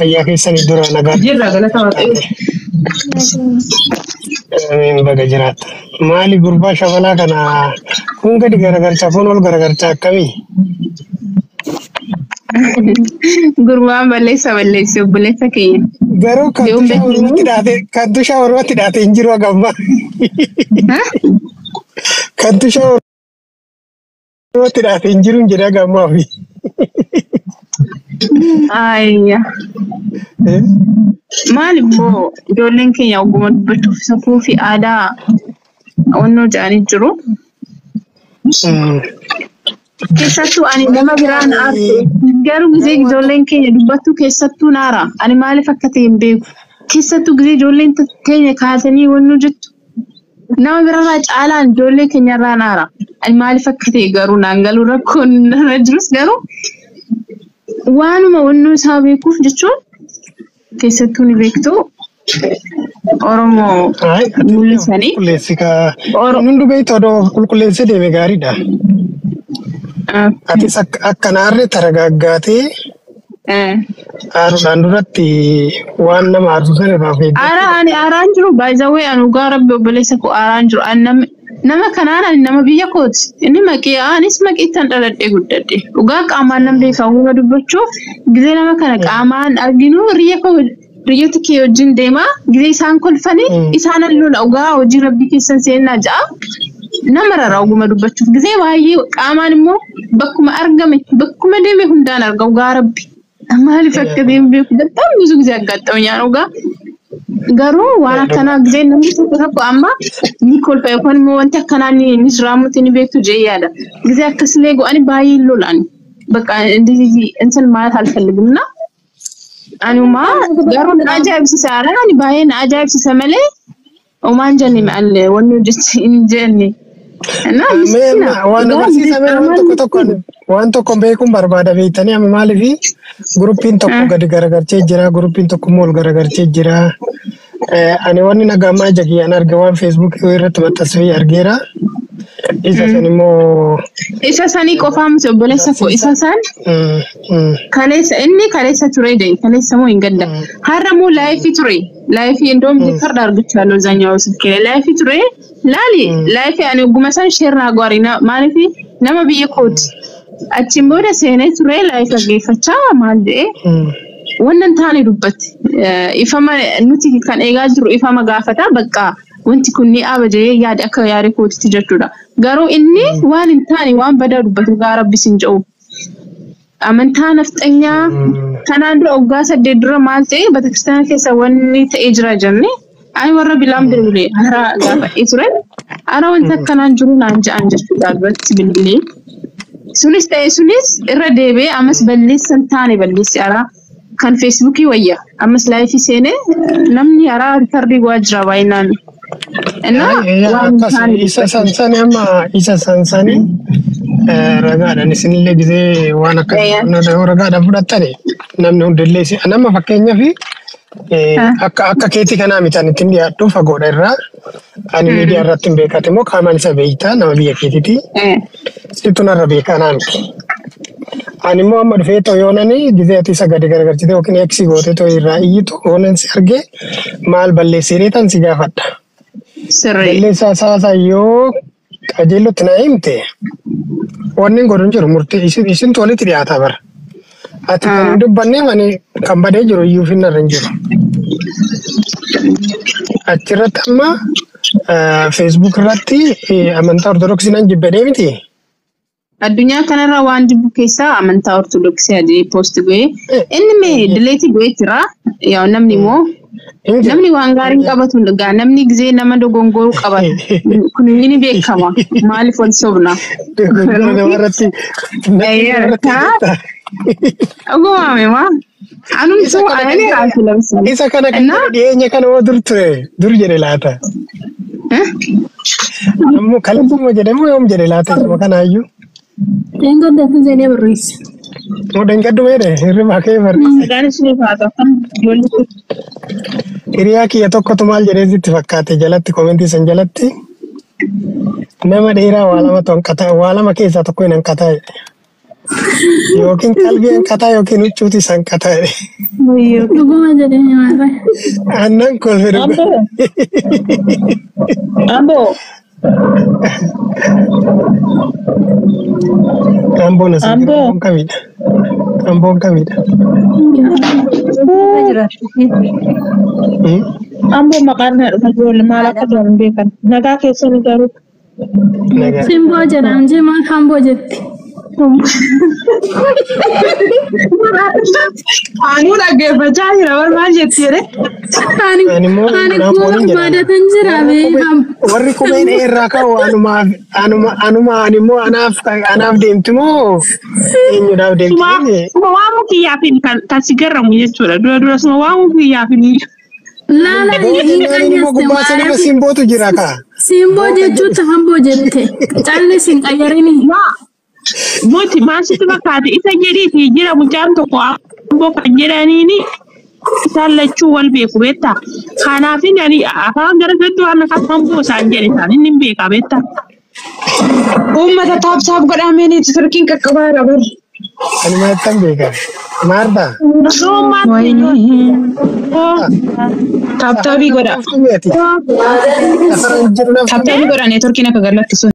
fayyaa keessanii dura nagaa. Jirra galata waaqayyo. Baga jiraata. Maali gurbaa shabalaa kana kun gadi garagarchaa kun ol garagarchaa akkamii? Gurbaan balleessa obboleessa keenya. Garuu kan tushaa ormatti dhaate hin jiru agamma. Kan tushaa ormatti dhaate hin jiru hin jedhe agammaa fi. Ayya. Maal immoo ijoolleen keenya ogummaa dubbachuuf safuu fi aadaa onnoo jedhanii jiru. Keessattuu ani nama biraan aartu garuu gisee ijoolleen keenya dubbattuu keessattuu naara. Ani maaliif akka ta'e hin beeku. Keessattuu gisee ijoolleen keenya kaasanii wannu jettu. Nama birarraa caalaan ijoollee keenyarraa naara. Ani maaliif akka ta'e garuu naan galuu rakkoon irra jirus garuu waanuma wannoo isaa beekuuf jechuun keessattuu ni beektu Oromoo mul'isanii. Hundi beektu odoo qulqulleessee deeme gaariidha. Atis akkanaarree taragaaggaatee aaruudhaan duratti waan nama aarsu sana irraa fayyadamu. Ani aaraan jiru baay'ee anu gaa rabbi obboleessa koo aaraan jiru. Nama kanaan ani nama biyya kooti. Inni maqee anis maqeettan dhaladhee guddadhe. Dhugaa qaamaan nan beekaa humna dubbachuuf gisee nama kana qaamaan arginu riyyota kee wajjin deemaa gisee isaan kolfanii isaan lola dhugaa hojii rabbii keessan seenaa ja'a. Nama rara ogummaa dubbachuuf gisee baay'ee qaamaan immoo bakkuma argame bakkuma deeme hundaan arga dhugaa rabbi. Maaliif akka deemu beeku dadhabni bisu gisee aggaxxamu nyaan dhugaa. Garuu waan akkanaa gisee namni tokko amma ni kolfa yookaan immoo wanti akkanaa ni jiraamutti ni beektu jee yaada. Gisee akkasilee go'anii baay'ee lolaan bakka insan maal halfalligumna. Anumaa garuu na ajaa'ibsiisa haaraan ani baay'ee na ajaa'ibsiisa malee omaan jenne maal wanni hojjechi hin jenne. Waan tokko beekuun barbaada beektanii amma maaliif guruppiin tokko gadi garagarchee jira guruppiin tokko immoo ol garagarchee jira. Ani wanni nagamaa jagiyyaan arge waan feesbuukii irratti maxxansee argeera. Isa san immoo isa sanii qofaa miti obboleessa koo isa san kaleessa ture jedhe kaleessa moo hin gadda. Har'a moo laayifii ture laayifii indoom farda argachaa loo zanyaa osoo laayifii ture laali laayifii ani ogummaa san sheernaa gaarii maaliif nama biyya kooti. Achiin booda seenee ture laayifa geeffachaa maal jedhee wannan taane dubbatti ifama nuti kan eegaa jiru ifama gaafata bakka wanti kun ni abajee yaada akka yaari kootitti jechuudha. Garuu inni waan hin taane waan badaa dubbatu gaa rabbi sin jedhu. Amantaa nafxanyaa kanaan dura waggaa 8 dura maal ta'e Betekiristaana keessa wanni ta'ee jira jenne ani warra bilaam bilbilee hara gaafadhee ture. Ara wanti akkanaan jiru naan ja'an jechuudha irratti bilbilee. Sunis ta'e sunis irra deebi'ee ammas balleessan taane balleessi ara kan feesbuukii wayya ammas laayifii seenee namni ara riikardii go'aa jira baay'inaan. Isa sansanii ragaadhaan isinillee gisee waan akka ragaadhaan fudhattani namni hundillee nama fakkeenyaaf akka keetii kanaa mitaan ittiin dhiyaadhu fagoodha irraa ani miidiyaa irratti hin beekate immoo qaamaan isa beektaa nama biyya keetiiti situn irra beekanaa miti. Ani immoo amma dhufee ta'u yoonanii gisee ati isa gadi garagarchite yookiin eeksii gootee ta'u irraa iyyitu oonan si argee maal balleessee tan si gaafadha. Balleessaa saasaa yoo qajeellotti na himte wanni godhuun jiru murtee isin tolitti dhiyaataa bara. Ati kan hin dubbanne mani kan badee jiru iyyuu finnarra hin jiru. Achirratti amma feesbuuk irratti amantaa ortodoksii nan jibbadee miti. Addunyaa kanarra waan jibbu keessaa amantaa ortodoksii adii poost go'ee inni mee dileetii go'ee jira yaa namni immoo namni waan gaarii qabatu gaa namni gisee nama dogongoruu qabatu kun inni beekama maaliif wal sobna. Ogummaame maa anumtuu ayani raasuu lamsi. Isa kana dhiyeenya kana oo dur jedhe laata. Ammoo kalaquma jedhamu yoom jedhe laata isuma kanaayyuu. Enggak ada kerjanya beris. Udah enggak dulu ya, ini pakai beris. Kan sini Pak kan jual itu. Iriaki ya toko tumal jadi itu fakate jalati komenti senjalati. Nama daerah wala ma ton kata wala ma kesa toko yang kata. Yookiin qalbiin kataa yookiin huccuuti san kataa. Dhuguma jedhee maarra. Aannan kolfe dhuga. Ambo. Amboon asii amboon kamidha? Amboon kamidha? Ambo maqaan ijoollee maal akka ta'an beekan. Nagaa keessanii garuu. Simboo jedham jimaa hamboo jetti. Anu dhaggeeffachaa jira maal jetti jedhe. Ani kuma baadatan jira warri kumeen irraa ka'u animmoo anaaf deemtu moo eenyudhaaf deemti? Waamu kiyyaafin kan si garramu jechuudha. Dura suma waamu kiyyaafin. Laala immoo gubbaa sanirra simbootu jira kaa. Simboo jechuutti hamboo jette. Calli sin qayyarini. Moti maasitti fakkaate isa jedhiiti jira mucaan tokko amboo kan jedhaniini isaan lachuu wal beeku beektaa. Kanaafin ani afaan garagaltuu waan akka amboo isaan jedhe isaan inni hin beekaa beektaa. Uummata taabsaaf godhameeniti turkiin qaqqabaa qabar. Ani maattan beekaa. Maartaa? Taabtaabii godha. Taabtaabii godha turkiin akka gallattisu.